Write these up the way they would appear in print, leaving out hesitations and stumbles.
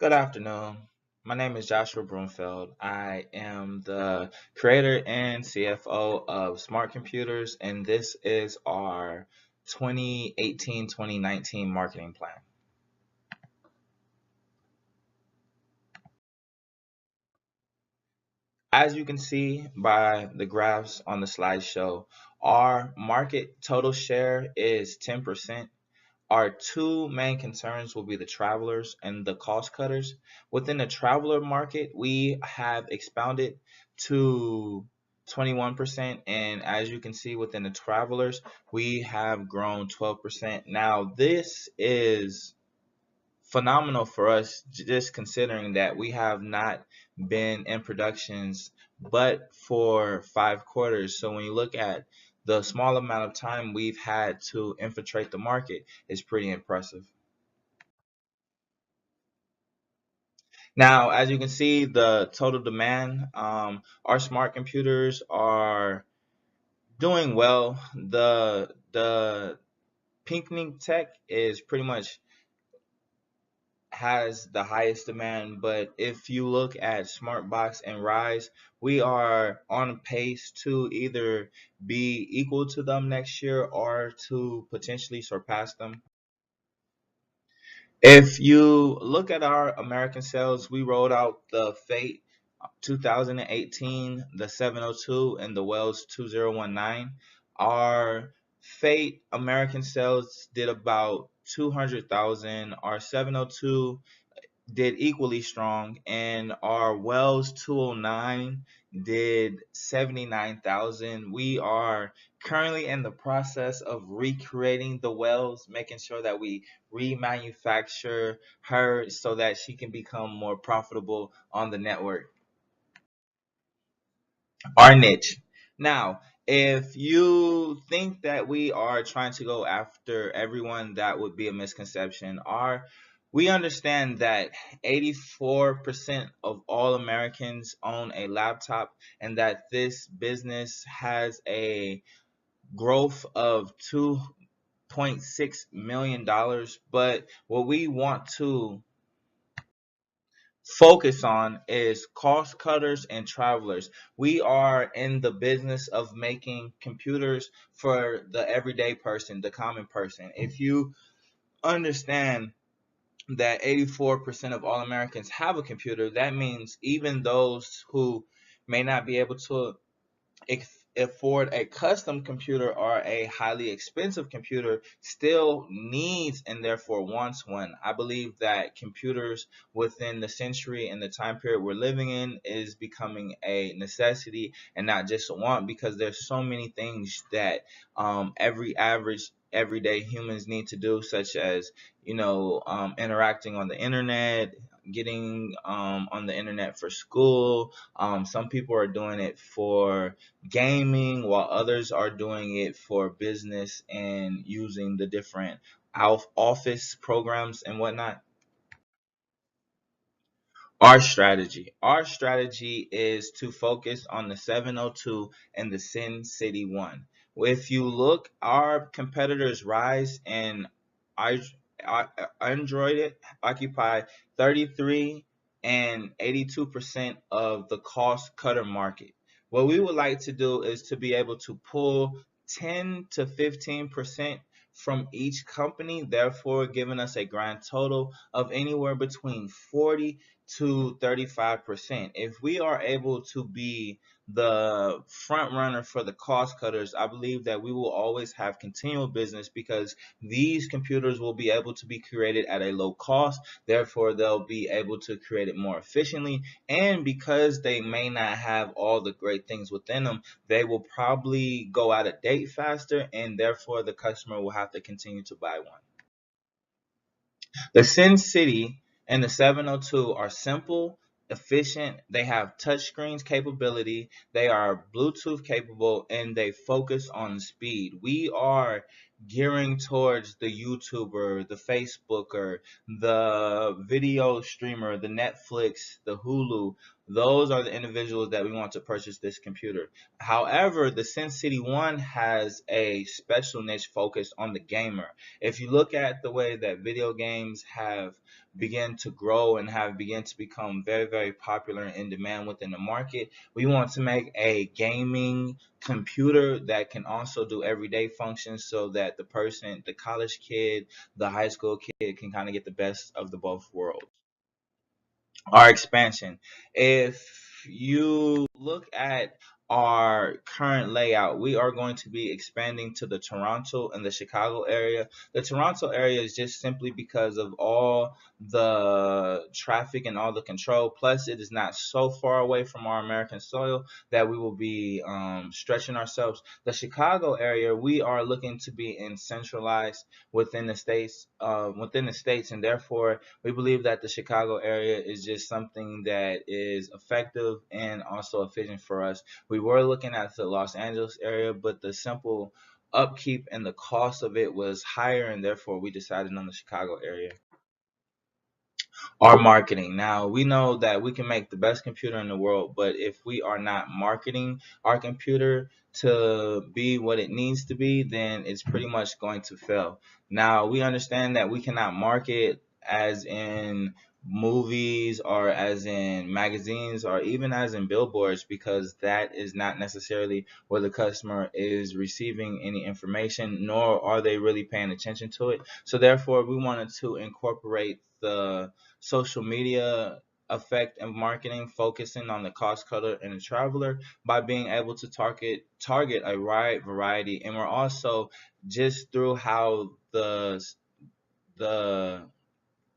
Good afternoon. My name is Joshua Broomfield. I am the creator and CFO of Smart Computers, and this is our 2018-2019 marketing plan. As you can see by the graphs on the slideshow, our market total share is 10%. Our two main concerns will be the travelers and the cost cutters. Within the traveler market, we have expounded to 21%. And as you can see within the travelers, we have grown 12%. Now, this is phenomenal for us, just considering that we have not been in productions but for 5 quarters. So when you look at the small amount of time we've had to infiltrate the market, is pretty impressive. Now, as you can see, the total demand, our smart computers are doing well. The Pinking Tech is pretty much has the highest demand, but if you look at Smartbox and Rise, we are on pace to either be equal to them next year or to potentially surpass them. If you look at our American sales, we rolled out the Fate 2018, the 702, and the Wells 2019. Our Fate American sales did about 200,000. Our 702 did equally strong, and our Wells 209 did 79,000. We are currently in the process of recreating the Wells, making sure that we remanufacture her so that she can become more profitable on the network. Our niche. Now, if you think that we are trying to go after everyone, that would be a misconception. We understand that 84% of all Americans own a laptop, and that this business has a growth of $2.6 million. But what we want to focus on is cost cutters and travelers. We are in the business of making computers for the everyday person, the common person. If you understand that 84% of all Americans have a computer, that means even those who may not be able to afford a custom computer or a highly expensive computer still needs and therefore wants one. I believe that computers within the century and the time period we're living in is becoming a necessity and not just a want, because there's so many things that every average everyday humans need to do, such as interacting on the internet, getting on the internet for school. Some people are doing it for gaming, while others are doing it for business and using the different office programs and whatnot. Our strategy is to focus on the 702 and the Sin City 1. If you look, our competitors Rise and I, Android occupy 33 and 82% of the cost cutter market. What we would like to do is to be able to pull 10 to 15% from each company, therefore giving us a grand total of anywhere between 40 to 35%. If we are able to be the front runner for the cost cutters, I believe that we will always have continual business, because these computers will be able to be created at a low cost. Therefore, they'll be able to create it more efficiently. And because they may not have all the great things within them, they will probably go out of date faster, and therefore the customer will have to continue to buy one. The Sin City and the 702 are simple, efficient. They have touchscreens capability. They are Bluetooth capable, and they focus on speed. We are gearing towards the YouTuber, the Facebooker, the video streamer, the Netflix, the Hulu, those are the individuals that we want to purchase this computer. However, the Sin City One has a special niche focused on the gamer. If you look at the way that video games have begun to grow and have begun to become very, very popular and in demand within the market, we want to make a gaming computer that can also do everyday functions so that the person, the college kid, the high school kid can kind of get the best of the both worlds. Our expansion. If you look at our current layout, we are going to be expanding to the Toronto and the Chicago area. The Toronto area is just simply because of all the traffic and all the control. Plus, it is not so far away from our American soil that we will be stretching ourselves. The Chicago area, we are looking to be in centralized within the states, and therefore we believe that the Chicago area is just something that is effective and also efficient for us. We were looking at the Los Angeles area, but the simple upkeep and the cost of it was higher, and therefore we decided on the Chicago area. Our marketing. Now, we know that we can make the best computer in the world, but if we are not marketing our computer to be what it needs to be, then it's pretty much going to fail. Now, we understand that we cannot market as in movies or as in magazines or even as in billboards, because that is not necessarily where the customer is receiving any information, nor are they really paying attention to it. So therefore, we wanted to incorporate the social media effect and marketing, focusing on the cost cutter and the traveler by being able to target a wide variety. And we're also, just through how the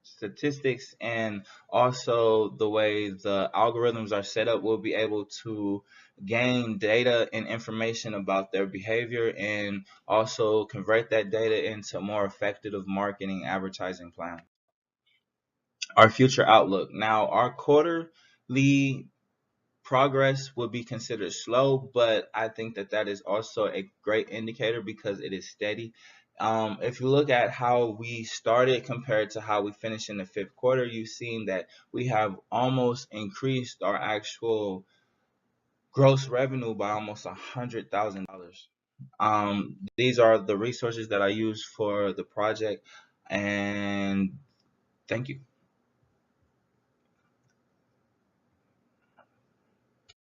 statistics and also the way the algorithms are set up, we'll be able to gain data and information about their behavior and also convert that data into more effective marketing advertising plan. Our future outlook. Now, our quarterly progress would be considered slow, but I think that that is also a great indicator because it is steady. If you look at how we started compared to how we finished in the fifth quarter, you've seen that we have almost increased our actual gross revenue by almost $100,000. These are the resources that I use for the project, and thank you.